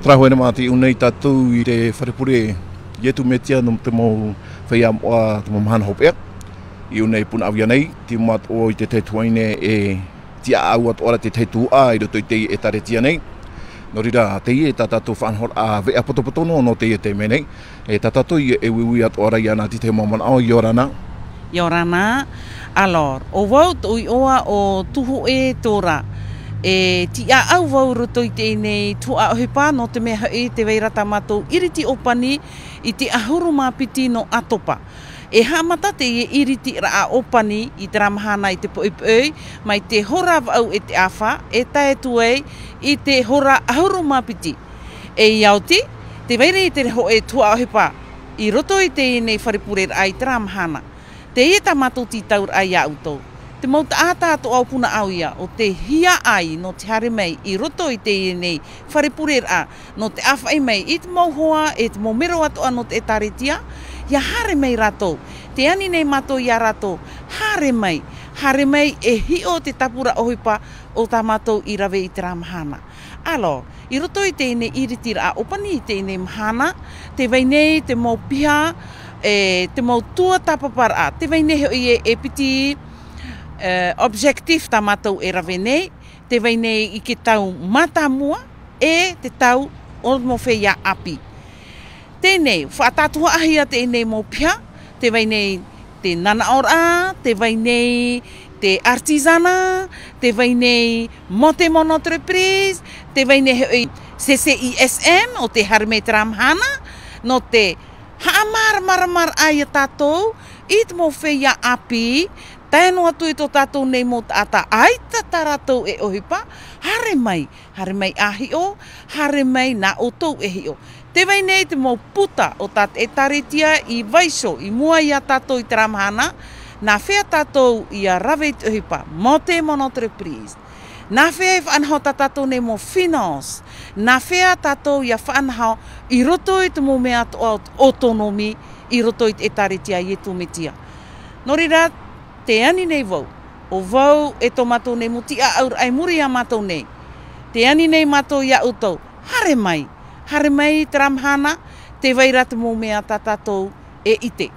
Trahoena mati unei tatu I te wharepure Ietu metia no te mau whaiam oa te mau mahana hopea. I unei Punaauia nei, ti mat o I te teituaine e tia au at ora te teitua I roto I te e taretia nei. No rira te I e tatato whanhor a vea potopotono no te I te menei. E tatato I e wiwi at ora I ana ti te mamanao I orana. Yorana, alor, o wau tui oa o tuhue tora. E ti a au wau roto I te nei tua o hepa no te mea hei te weirata matou iriti opani I te ahuru mapiti no atopa. E hamata te I iriti ra a opani I te ramahana I te poipoi, mai te hora au e te awha, e tae tuei I te hora ahuru mapiti. E iauti, te weire I te reho e tua o hepa, I roto I te nei wharepure ra I te ramahana. Te I ta matou ti taur ai autou. Te mauta ata ato au Punaauia o te hia ai no te hare mai I roto I te nei wharepure ra no te awhai mai I te mauhoa e te maumero atoa no te taretia. Ia hare mai rato. Te ani nei mato ia rato. Hare mai e hio te tapura ohipa o ta matou I rawe I te ramahana. Alo, I roto I te nei iriti ra opani I te nei mahana, te weinei te mau piha, te mau tua tapapara. Te weinei hoi e piti objective ta matou e rawe nei, te weinei I ke tau matamua e te tau o mo whea api. Tēnei, whaatatua ahia tēnei mō pia, te weinei te nana ora, te weinei te artisana, te weinei mormone entreprise, te weinei CCISM o te harme tramhana, no te haamar ai a tātou, I te mō whea api, tēno atu I tō tātou nei mō tāta ai tā rātou e ohipa, hare mai ahio, hare mai nā o tau e hio. Te weinei te mō puta o tat e taretia I vaiso, I mua I a tātou I te ramahana, nā whea tātou I a rawe I te ohipa, mormone entreprise. Nā whea I whanhau tātou nei mō finance, nā whea tātou I a whanhau I roto I te mō mea atoa autonomi, I roto I te taretia I e tō metia. No rira, te ani nei wau, o wau e tō matou nei muti a aur ai muri a matou nei. Te ani nei matou I a utou, hare mai te ramahana, te waira te mō mea tā tātou e ite.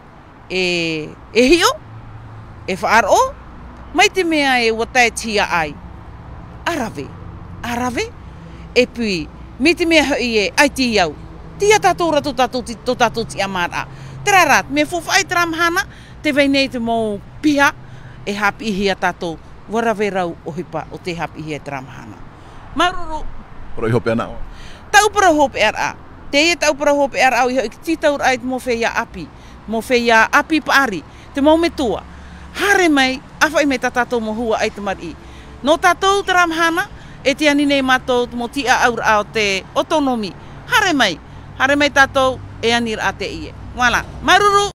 E hio, e whaaro, mai te mea e watai tia ai. Arawe, e pui, me te mea hoi e ai ti iau. Tia tātou rato tātou ti amara. Te rarat, me fofai te ramahana, te weinei te mō piha, e hapi ihi a tātou, warawe rau ohipa o te hapi ihi a te ramahana. Maruru. Roi hope ana o. Taupara hope ara. Te e taupara hope ara au I hoi ki titaur ai te mō whea api. Mō whea api paari. Te mō me tua. Hare mai, awhai me tātou mō hua ai te mari. No tātou te ramahana, e te ani nei mātou te mō tia aura o te autonomi. Hare mai tātou e ani ra te ie. Wala, maruru!